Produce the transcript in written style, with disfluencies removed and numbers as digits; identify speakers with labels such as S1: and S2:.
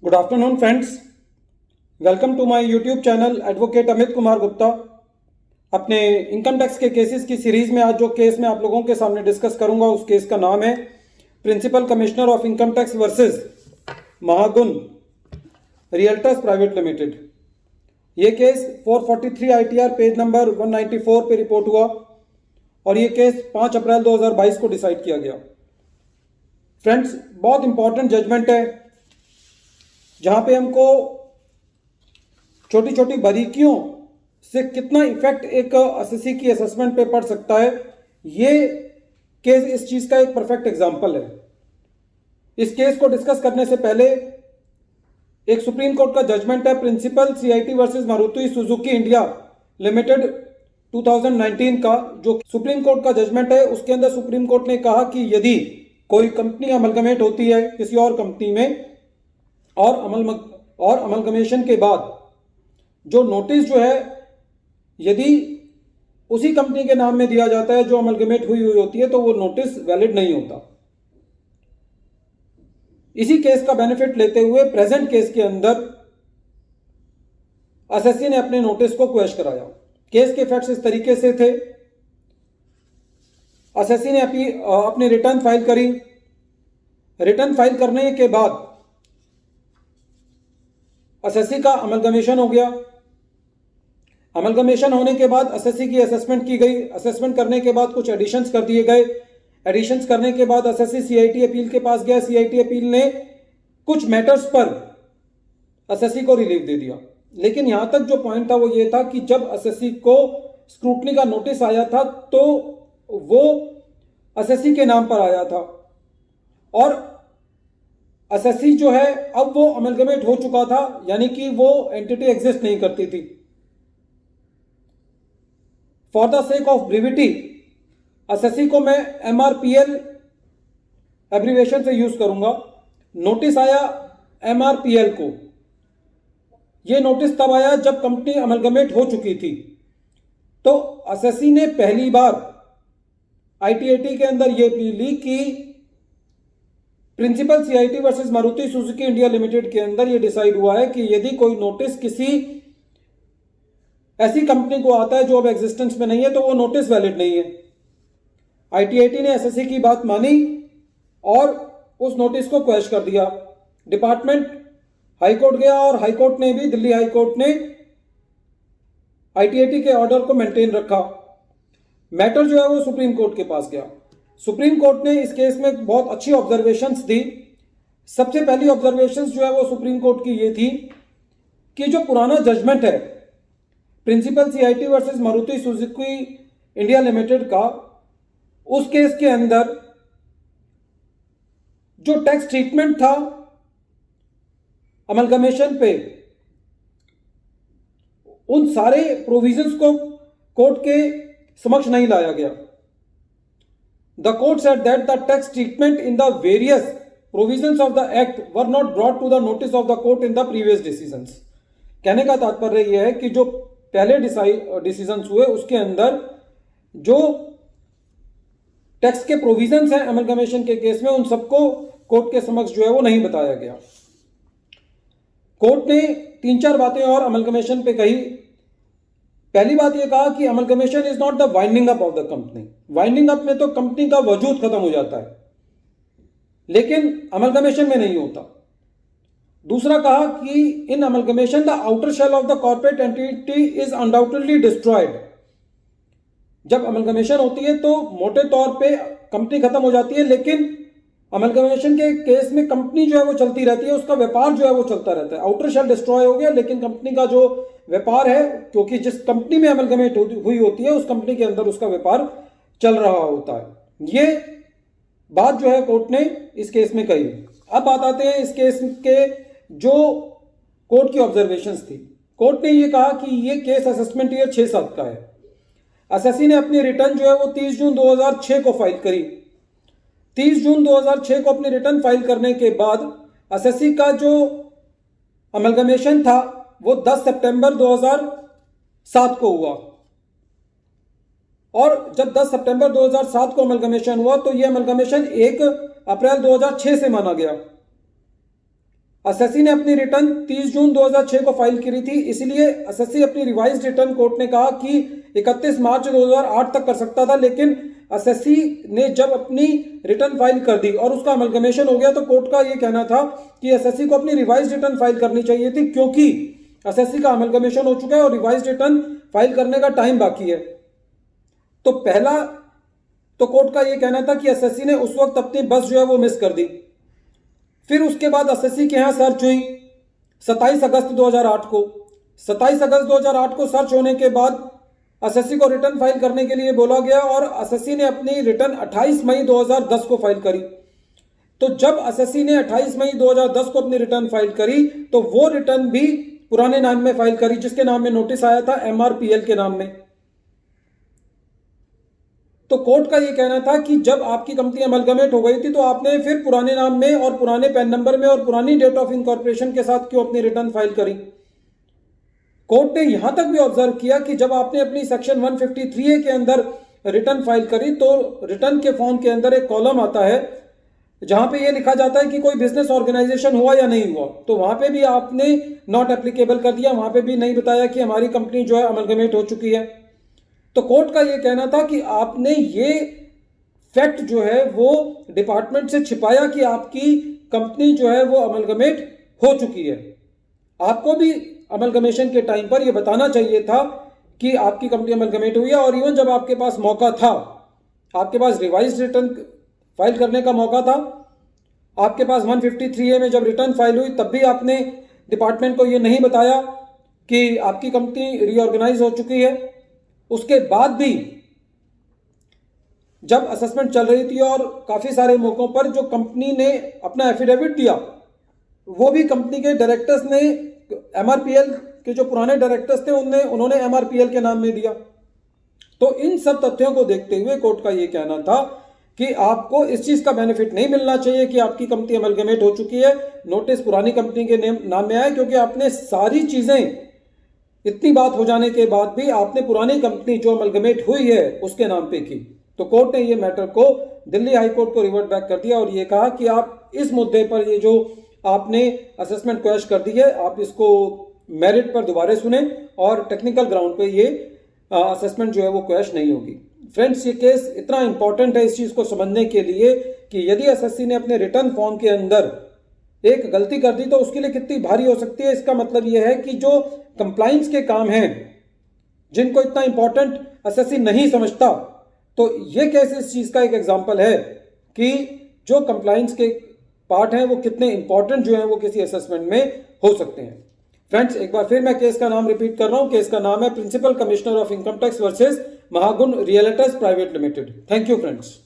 S1: Good afternoon friends, welcome to my YouTube channel advocate Amit Kumar Gupta. अपने income tax के cases की series में आज जो केस मैं आप लोगों के सामने डिस्कस करूंगा उस केस का नाम है principal commissioner of income tax versus Mahagun realtors private limited. ये केस 443 ITR पेज नंबर 194 पे रिपोर्ट हुआ और ये केस 5 अप्रैल 2022 को डिसाइड किया गया। फ्रेंड्स, बहुत इंपॉर्टेंट जजमेंट है जहां पे हमको छोटी छोटी बारीकियों से कितना इफेक्ट एक एसएससी की असेसमेंट पे पड़ सकता है, ये केस इस चीज का एक परफेक्ट एग्जांपल है। इस केस को डिस्कस करने से पहले एक सुप्रीम कोर्ट का जजमेंट है principal CIT versus Maruti Suzuki India limited 2019 का। जो सुप्रीम कोर्ट का जजमेंट है उसके अंदर सुप्रीम कोर्ट ने कहा कि यदि कोई कंपनी अमलगमेट होती है किसी और कंपनी में और अमलगमेशन के बाद जो नोटिस जो है यदि उसी कंपनी के नाम में दिया जाता है जो अमलगमेट हुई होती है तो वो नोटिस वैलिड नहीं होता। इसी केस का बेनिफिट लेते हुए प्रेजेंट केस के अंदर एसएससी ने अपने नोटिस को क्वेश कराया। केस के फैक्ट्स इस तरीके से थे। एसएससी ने अपनी रिटर्न फाइल करी। रिटर्न फाइल करने के बाद एसएससी का अमलगमेशन हो गया। अमलगमेशन होने के बाद एसएससी की असेसमेंट की गई। असेसमेंट करने के बाद कुछ एडिशंस कर दिए गए। एडिशंस करने के बाद एसएससी CIT अपील के पास गया। CIT अपील ने कुछ मैटर्स पर एसएससी को रिलीफ दे दिया। लेकिन यहां तक जो पॉइंट था वो ये था कि जब एसएससी को स्क्रूटनी का नोटिस आया था तो वो एसएससी के नाम पर आया था और एसएससी जो है अब वो अमलगमेट हो चुका था, यानी कि वो एंटिटी एग्जिस्ट नहीं करती थी। For the sake of brevity SSC को मैं MRPL एब्रीवेशन से यूज करूंगा। नोटिस आया MRPL को। ये नोटिस तब आया जब कंपनी अमलगमेट हो चुकी थी। तो एसएससी ने पहली बार ITAT के अंदर यह अपील ली कि principal CIT versus Maruti Suzuki India limited के अंदर यह डिसाइड हुआ है कि यदि कोई नोटिस किसी ऐसी कंपनी को आता है जो अब एग्जिस्टेंस में नहीं है तो वो नोटिस वैलिड नहीं है। ITAT ने एसएससी की बात मानी और उस नोटिस को क्वेश कर दिया। डिपार्टमेंट हाईकोर्ट गया और हाईकोर्ट ने भी, दिल्ली हाईकोर्ट ने ITAT के ऑर्डर को मेंटेन रखा। मैटर जो है वो सुप्रीम कोर्ट के पास गया। सुप्रीम कोर्ट ने इस केस में बहुत अच्छी ऑब्जर्वेशंस दी। सबसे पहली ऑब्जर्वेशंस जो है वो सुप्रीम कोर्ट की ये थी कि जो पुराना जजमेंट है principal CIT versus Maruti Suzuki India limited का, उस केस के अंदर जो टैक्स ट्रीटमेंट था अमलगमेशन पे, उन सारे प्रोविजंस को कोर्ट के समक्ष नहीं लाया गया। The court said that the tax treatment in the various provisions of the act were not brought to the notice of the court in the previous decisions। कहने का तात्पर्य यह है कि जो पहले डिसीजंस हुए उसके अंदर जो टैक्स के प्रोविजंस हैं अमलगमेशन के केस में, उन सबको कोर्ट के समक्ष जो है वो नहीं बताया गया। कोर्ट ने 3-4 बातें और अमलगमेशन पे कही। पहली बात यह कहा कि amalgamation is not the winding up of the company. Winding up में तो कंपनी का वजूद खत्म हो जाता है, लेकिन अमलगमेशन में नहीं होता। दूसरा कहा कि in amalgamation the outer shell of the corporate entity is undoubtedly destroyed. जब अमलगमेशन होती है तो मोटे तौर पे कंपनी खत्म हो जाती है, लेकिन अमलगमेशन के केस में कंपनी जो है वो चलती रहती है, उसका व्यापार जो है वो चलता रहता है। आउटर शेल डिस्ट्रॉय हो गया लेकिन कंपनी का जो व्यापार है, क्योंकि जिस कंपनी में अमलगमेट हुई होती है उस कंपनी के अंदर उसका व्यापार चल रहा होता है। ये बात जो है कोर्ट ने इस केस में कही। अब बात आते हैं इस केस के जो कोर्ट की ऑब्जर्वेशंस थी। कोर्ट ने ये कहा कि ये केस असेसमेंट ईयर 6-7 का है। एसएससी ने अपनी रिटर्न जो है वो 30 जून 2006 को फाइल करी। 30 जून 2006 को अपनी रिटर्न फाइल करने के बाद एसएससी का जो अमलगमेशन था वो 10 सितंबर 2007 को हुआ और जब 10 सितंबर 2007 को अमलगमेशन हुआ तो यह अमलगमेशन 1 अप्रैल 2006 से माना गया। एसएससी ने अपनी रिटर्न 30 जून 2006 को फाइल करी थी, इसलिए एसएससी अपनी रिवाइज रिटर्न कोर्ट ने कहा कि 31 मार्च 2008 तक कर सकता था, लेकिन एसएससी ने जब अपनी रिटर्न फाइल कर दी और उसका अमलगमेशन हो गया तो कोर्ट का यह कहना था कि एसएससी को अपनी रिवाइज रिटर्न फाइल करनी चाहिए थी, क्योंकि एसएससी का अमलगमेशन हो चुका है और रिवाइज रिटर्न फाइल करने का टाइम बाकी है। तो पहला तो कोर्ट का यह कहना था कि एसएससी ने उस वक्त अपनी बस जो है वो मिस कर दी। फिर उसके बाद एसएससी के यहां सर्च हुई 27 अगस्त 2008 को। 27 अगस्त 2008 को सर्च होने के बाद एसएससी को रिटर्न फाइल करने के लिए बोला गया और एसएससी ने अपनी रिटर्न 28 मई 2010 को फाइल करी। तो जब एसएससी ने 28 मई 2010 को अपनी रिटर्न फाइल करी तो वो रिटर्न भी पुराने नाम में फाइल करी, जिसके नाम में नोटिस आया था एमआरपीएल के नाम में। तो कोर्ट का यह कहना था कि जब आपकी कंपनी अमलगमेट हो गई थी तो आपने फिर पुराने नाम में और पुराने पैन नंबर में और पुरानी डेट ऑफ इनकॉर्पोरेशन के साथ क्यों अपनी रिटर्न फाइल करी। कोर्ट ने यहां तक भी ऑब्जर्व किया कि जब आपने अपनी सेक्शन 153A के अंदर रिटर्न फाइल करी तो रिटर्न के फॉर्म के अंदर एक कॉलम आता है जहां पे ये लिखा जाता है कि कोई बिजनेस ऑर्गेनाइजेशन हुआ या नहीं हुआ। तो वहां पे भी आपने नॉट एप्लीकेबल कर दिया, वहां पे भी नहीं बताया कि हमारी कंपनी जो है अमलगमेट हो चुकी है। तो कोर्ट का ये कहना था कि आपने ये फैक्ट जो है वो डिपार्टमेंट से छिपाया कि आपकी कंपनी जो है वो अमलगमेट हो चुकी है। आपको भी अमलगमेशन के टाइम पर यह बताना चाहिए था कि आपकी कंपनी अमलगमेट हुई है, और इवन जब आपके पास मौका था, आपके पास रिवाइज रिटर्न फाइल करने का मौका था, आपके पास 153A में जब रिटर्न फाइल हुई तब भी आपने डिपार्टमेंट को यह नहीं बताया कि आपकी कंपनी रीऑर्गेनाइज हो चुकी है। उसके बाद भी जब असेसमेंट चल रही थी और काफी सारे मौकों पर जो कंपनी ने अपना एफिडेविट दिया वो भी कंपनी के डायरेक्टर्स ने एमआरपीएल के जो पुराने डायरेक्टर्स थे उन्होंने एमआरपीएल के नाम में दिया। तो इन सब तथ्यों को देखते हुए कोर्ट का यह कहना था कि आपको इस चीज का बेनिफिट नहीं मिलना चाहिए कि आपकी कंपनी अमलगमेट हो चुकी है, नोटिस पुरानी कंपनी के नाम में आया, क्योंकि आपने सारी चीजें इतनी बात हो जाने के बाद भी आपने पुरानी कंपनी जो अमलगमेट हुई है उसके नाम पे की। तो कोर्ट ने ये मैटर को दिल्ली हाई कोर्ट को रिवर्ट बैक कर दिया और ये कहा कि आप इस मुद्दे पर ये जो आपने असेसमेंट क्वैश कर दी है आप इसको मेरिट पर दोबारा सुने और टेक्निकल ग्राउंड पे ये असेसमेंट जो है वो क्वैश नहीं होगी। फ्रेंड्स, ये केस इतना इंपॉर्टेंट है इस चीज को समझने के लिए कि यदि एसएससी ने अपने रिटर्न फॉर्म के अंदर एक गलती कर दी तो उसके लिए कितनी भारी हो सकती है। इसका मतलब यह है कि जो कंप्लाइंस के काम हैं जिनको इतना इंपॉर्टेंट एसएससी नहीं समझता, तो ये केस इस चीज का एक एग्जांपल है कि जो कंप्लाइंस के पार्ट हैं वो कितने इंपॉर्टेंट जो है वो किसी असेसमेंट में हो सकते हैं। फ्रेंड्स, एक बार फिर मैं केस का नाम रिपीट कर रहा हूं। केस का नाम है principal commissioner of income tax versus Mahagun realtors private limited. Thank you friends.